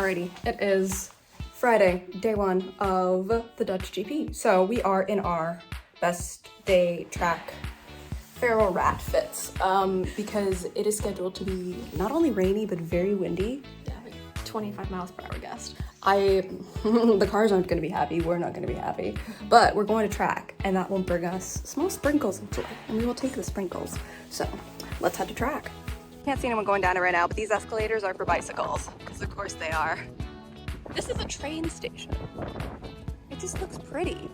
Alrighty, it is Friday, day one of the Dutch GP. So we are in our best day track feral rat fits because it is scheduled to be not only rainy but very windy. Yeah, like 25 miles per hour gust. The cars aren't going to be happy, we're not going to be happy, but we're going to track and that will bring us small sprinkles of joy and we will take the sprinkles. So let's head to track. Can't see anyone going down it right now, but these escalators are for bicycles because of course they are. This is a train station. It just looks pretty.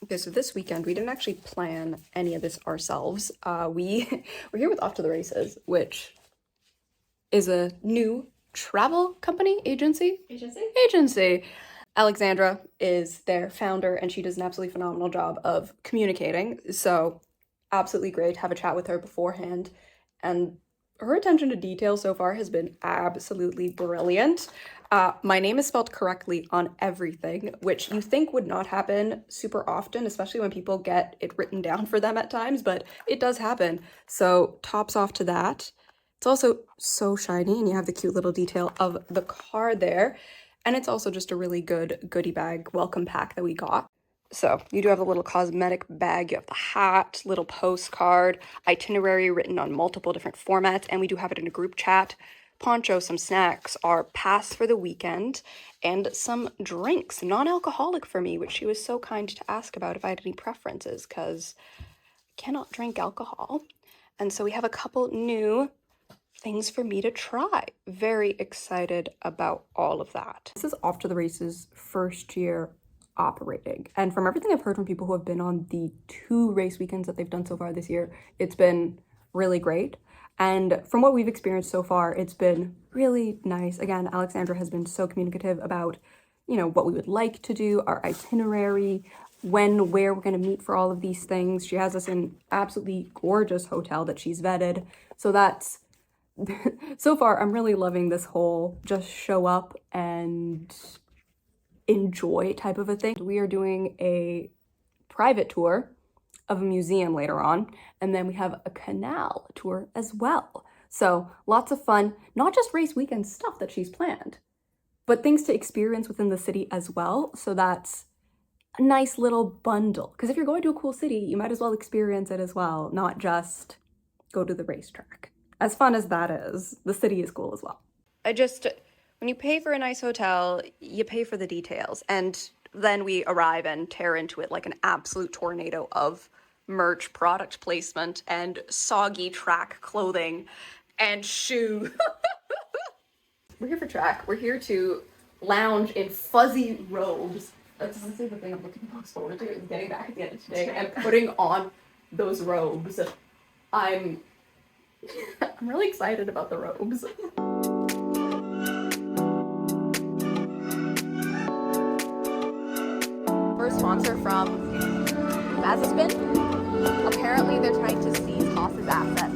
Okay, so this weekend, we didn't actually plan any of this ourselves. We're here with Off to the Races, which is a new travel company, agency. Alexandra is their founder, and she does an absolutely phenomenal job of communicating. So absolutely great to have a chat with her beforehand. And her attention to detail so far has been absolutely brilliant. My name is spelled correctly on everything, which you think would not happen super often, especially when people get it written down for them at times, but it does happen. So tops off to that. It's also so shiny, and you have the cute little detail of the car there. And it's also just a really good goodie bag welcome pack that we got. So you do have a little cosmetic bag, you have the hat, little postcard, itinerary written on multiple different formats, and we do have it in a group chat. Poncho, some snacks, our pass for the weekend, and some drinks, non-alcoholic for me, which she was so kind to ask about if I had any preferences, because I cannot drink alcohol. And so we have a couple new things for me to try. Very excited about all of that. This is Off to the Races' first year operating, and from everything I've heard from people who have been on the 2 race weekends that they've done so far this year, it's been really great. And from what we've experienced so far, it's been really nice. Again, Alexandra has been so communicative about, you know, what we would like to do, our itinerary, when, where we're going to meet for all of these things. She has us in absolutely gorgeous hotel that she's vetted. So that's, so far, I'm really loving this whole just show up and enjoy type of a thing. We are doing a private tour of a museum later on, and then we have a canal tour as well. So lots of fun, not just race weekend stuff that she's planned, but things to experience within the city as well. So that's a nice little bundle, because if you're going to a cool city, you might as well experience it as well, not just go to the racetrack. As fun as that is, the city is cool as well. When you pay for a nice hotel, you pay for the details, and then we arrive and tear into it like an absolute tornado of merch, product placement, and soggy track clothing and shoe. We're here for track. We're here to lounge in fuzzy robes. That's honestly the thing I'm looking most forward to, is getting back at the end of today and putting on those robes. I'm really excited about the robes. First sponsor from Mazaspin. Apparently they're trying to seize Haas's assets.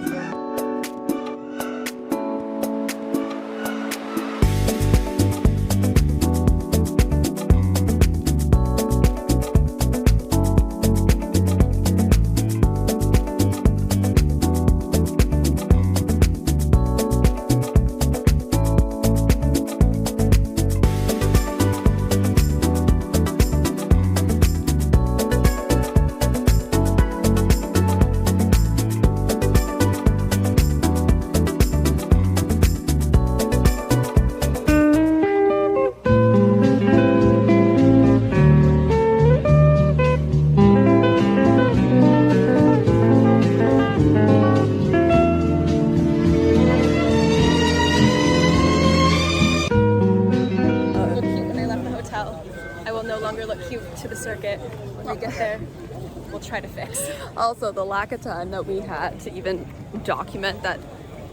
try to fix. Also, the lack of time that we had to even document that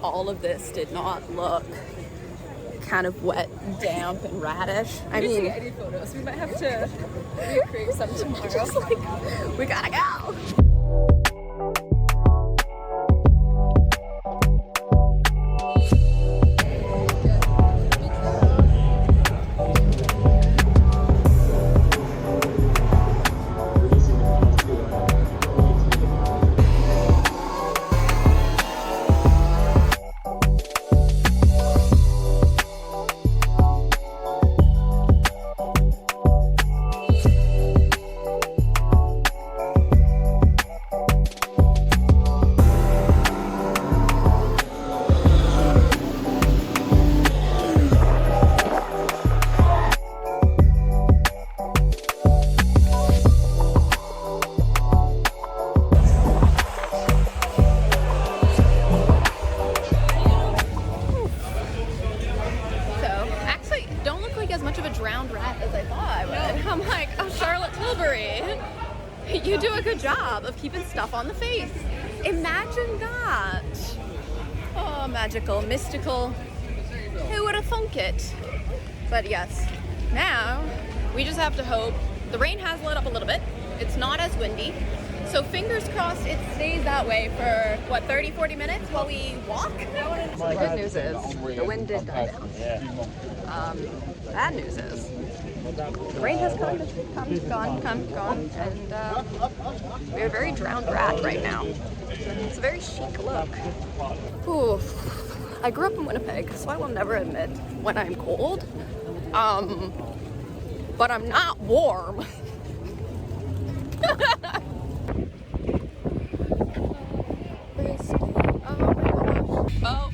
all of this did not look kind of wet, damp, and radish. I mean, any photos. We might have to recreate some tomorrow. just like, we gotta go. You do a good job of keeping stuff on the face. Imagine that. Oh, magical, mystical. Who would have thunk it? But yes, now we just have to hope. The rain has let up a little bit. It's not as windy. So fingers crossed it stays that way for, what, 30, 40 minutes while we walk? So the good news is the wind did die down. Bad news is the rain has gone, and we have a very drowned rat right now. It's a very chic look. Ooh, I grew up in Winnipeg, so I will never admit when I'm cold. But I'm not warm. Oh.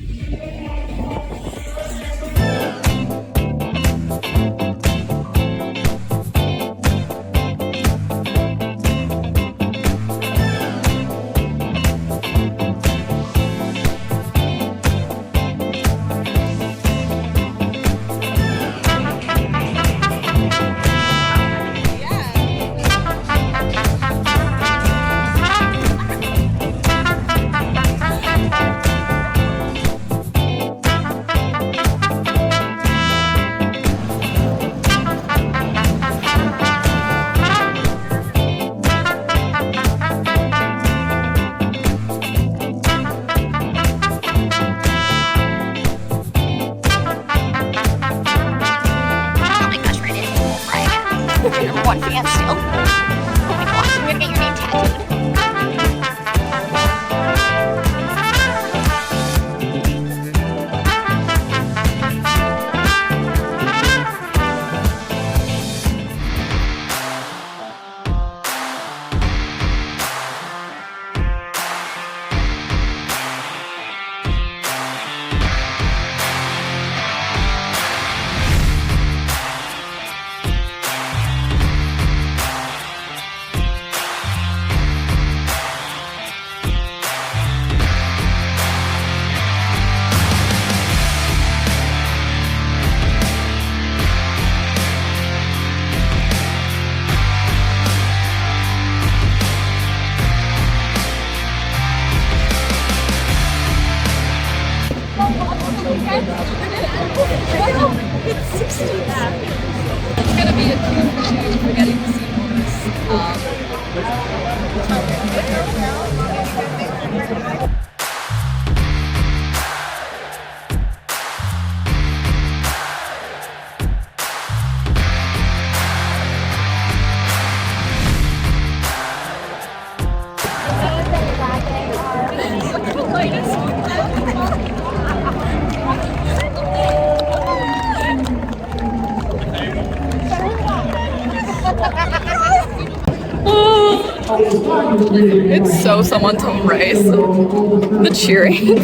Number one fan still. Oh my gosh, I'm gonna get your name tattooed. It's 60. It's gonna be a 2 for getting to see It's so someone to race. The cheering.